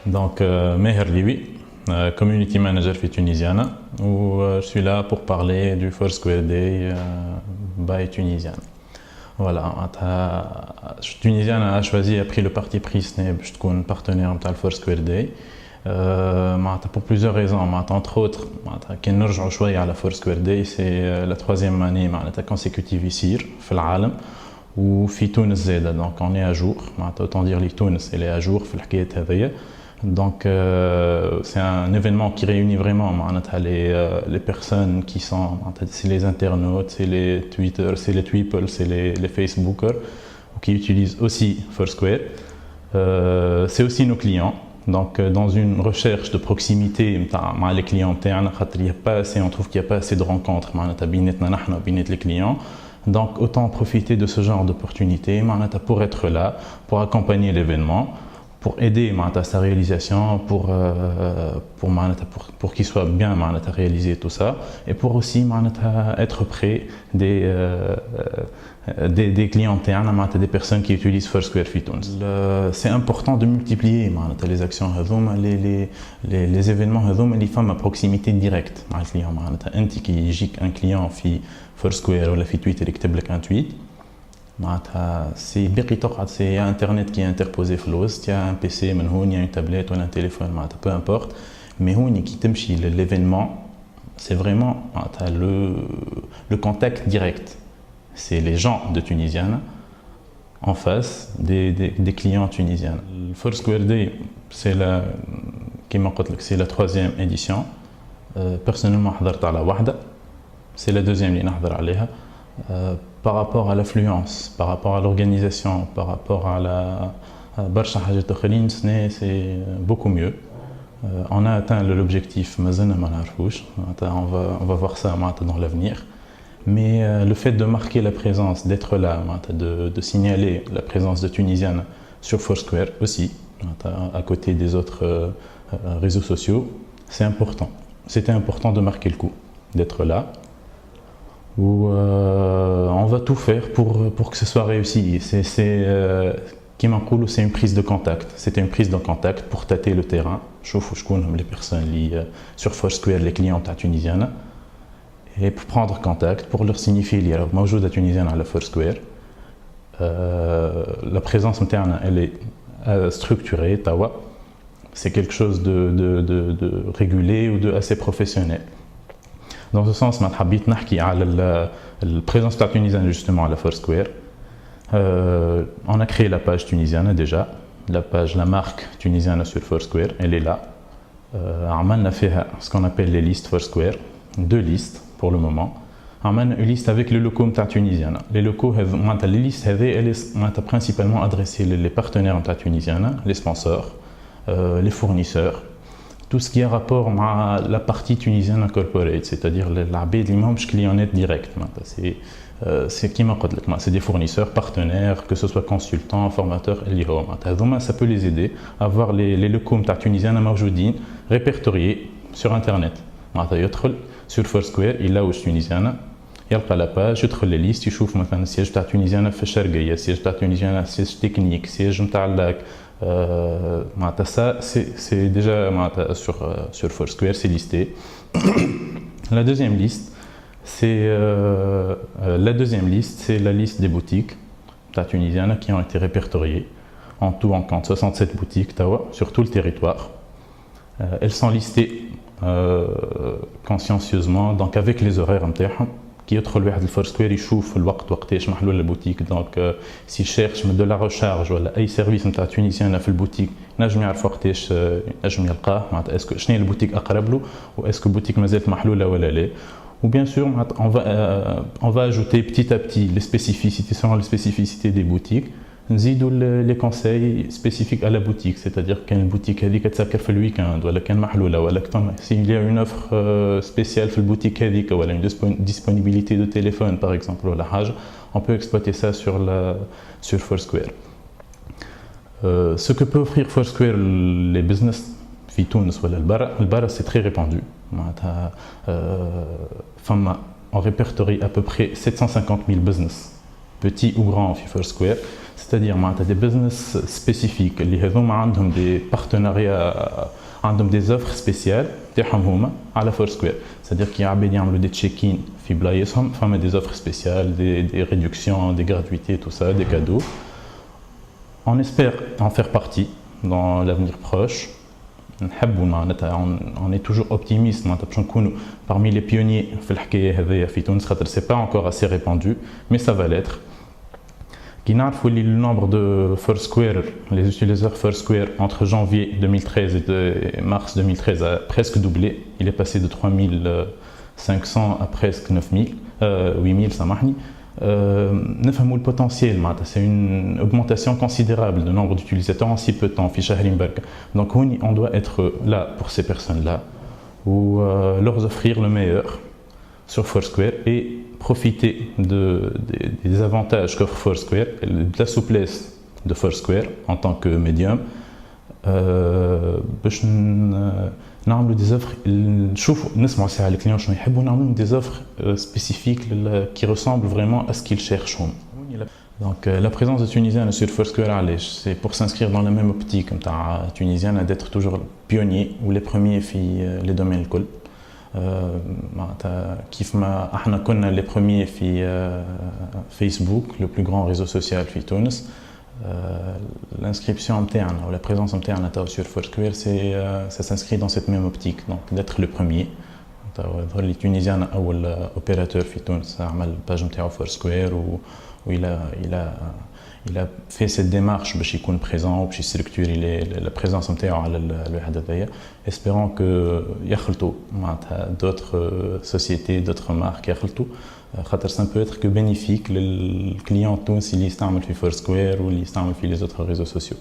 Donc, Meher Liwi, community manager chez Tunisiana, où je suis là pour parler du Foursquare Day by Tunisiana. Voilà, Tunisiana a choisi, a pris le parti pris je suis partenaire de Foursquare Day. Pour plusieurs raisons, entre autres, quand nous rejoignons à la Foursquare Day, c'est la troisième année consécutive ici, dans le monde. Ou Tunis, donc on est à jour, autant dire les Tunis, elle est à jour, donc c'est un événement qui réunit vraiment les personnes qui sont, c'est les internautes, c'est les Twitter, c'est les Tweeple, c'est les Facebookers qui utilisent aussi Foursquare. C'est aussi nos clients. Donc, dans une recherche de proximité avec les clients, on trouve qu'il n'y a pas assez de rencontres avec les clients. Donc, autant profiter de ce genre d'opportunité pour être là, pour accompagner l'événement, pour aider à sa réalisation, pour qu'il soit bien réalisé tout ça, et pour aussi être près des clients internes, des personnes qui utilisent Foursquare Fitons. C'est important de multiplier les actions, les événements, les femmes à proximité directe avec le client. Un client في Foursquare ou في Twitter يكتب لك un tweet. C'est Internet qui est interposé il y a un PC, il y a une tablette ou un téléphone, peu importe. Mais l'événement, c'est vraiment le contact direct. C'est les gens de Tunisiana en face des clients tunisiens. Le Foursquare Day, c'est la troisième édition. Personnellement, c'est la deuxième ligne. Par rapport à l'affluence, par rapport à l'organisation, par rapport à la c'est beaucoup mieux. On a atteint l'objectif, on va voir ça dans l'avenir. Mais le fait de marquer la présence, d'être là, de signaler la présence de Tunisiennes sur Foursquare aussi, à côté des autres réseaux sociaux, c'est important. C'était important de marquer le coup, d'être là. Où on va tout faire pour que ce soit réussi. C'est une prise de contact. C'était une prise de contact pour tâter le terrain. Je connais les personnes sur Foursquare, les clients tunisiennes, et pour prendre contact, pour leur signifier qu'il y a موجودة tunisienne à la Foursquare. La présence interne, elle est structurée, c'est quelque chose de régulé ou de assez professionnel. Dans ce sens, je حبيت نحكي على la présence tunisienne justement à la Foursquare. On a créé la page tunisienne déjà, la marque tunisienne sur Foursquare, elle est là. On a fait ce qu'on appelle les listes Foursquare, 2 listes pour le moment. On a une liste avec les locaux tunisiens. Les locaux, les listes, elles sont principalement adressées les partenaires tunisiens, les sponsors, les fournisseurs. Tout ce qui a rapport avec la partie tunisienne corporate, c'est-à-dire les clients directs. C'est des fournisseurs, partenaires, que ce soit consultants, formateurs, ça peut les aider à voir les locaux tunisiens répertoriés sur Internet. Sur Foursquare, il a aussi tunisienne. Il y a la page, il les listes, il trouve le siège tunisien à Feshargueya, siège tunisien, siège technique, siège ça, c'est déjà sur Foursquare, c'est listé. La deuxième liste, c'est la liste des boutiques tunisiennes qui ont été répertoriées. En tout, on compte 67 boutiques sur tout le territoire. Elles sont listées consciencieusement, donc avec les horaires qui autre le Foursquare يشوف الوقت وقتاش محلول la boutique. Donc s'il cherche de la recharge ولا اي سيرفيس نتاع تونسيان في البوتيك نجم يعرف وقتاش نجم يلقاه معناتها اسكو شنو هي البوتيك اقرب له واسكو البوتيك مازالت محلوله ولا لا. Ou bien sûr on va ajouter petit à petit les spécificités selon les spécificités des boutiques. نزيدوا les conseils spécifiques à la boutique, c'est-à-dire qu'une boutique هذيك تسكر في الويكاند ولا كان محلوله ولا s'il y a une offre spéciale في البوتيك هذيك ولا une disponibilité de téléphone par exemple ولا حاجه, on peut exploiter ça sur Foursquare. Ce que peut offrir Foursquare les business في تونس ولا البرا c'est très répandu. On répertorie à peu près 750 000 business, petits ou grands, في Foursquare. C'est-à-dire des business spécifiques اللي هذوما عندهم des partenariats, عندهم des offres spéciales تاعهم هما على Foursquare. C'est-à-dire qu'il y a عباد يعملوا des check-in في بلايصهم, des offres spéciales, des réductions, des gratuités, tout ça, des cadeaux. On espère en faire partie dans l'avenir proche. On est toujours optimiste parmi les pionniers c'est pas encore assez répandu, mais ça va l'être. Le nombre de Foursquare, les utilisateurs Foursquare entre janvier 2013 et mars 2013 a presque doublé. Il est passé de 3500 à presque 8000 سامحني. نفهموا le potentiel, c'est une augmentation considérable du nombre d'utilisateurs en si peu de temps. Donc on doit être là pour ces personnes-là ou leur offrir le meilleur sur Foursquare et profiter des avantages qu'offre Foursquare, de la souplesse de Foursquare en tant que médium. باش نعملوا des offres, نشوفوا نسمعوا ساعة الكليون شنو يحبوا, نعملوا des offres spécifiques qui ressemblent vraiment à ce qu'ils cherchent. Donc la présence de Tunisiens sur Foursquare, c'est pour s'inscrire dans la même optique comme tunisienne, d'être toujours pionnier ou les premiers في les domaines الكل. كيف ما احنا كنا les premiers في Facebook, le plus grand réseau social في تونس. L'inscription interne ou la présence interne sur Foursquare, ça s'inscrit dans cette même optique, donc d'être le premier. Les Tunisiens ou l'opérateur في تونس عمل page نتاعو Foursquare où il a fait cette démarche باش يكون présent وباش يستركتوري la présence نتاعو على الواحد هذايا. Espérons que يخلطوا معناتها d'autres sociétés, d'autres marques يخلطوا, خاطر ça ne peut être que bénéfique للكليون التونسي اللي يستعمل في Foursquare ou اللي يستعمل في les autres réseaux sociaux.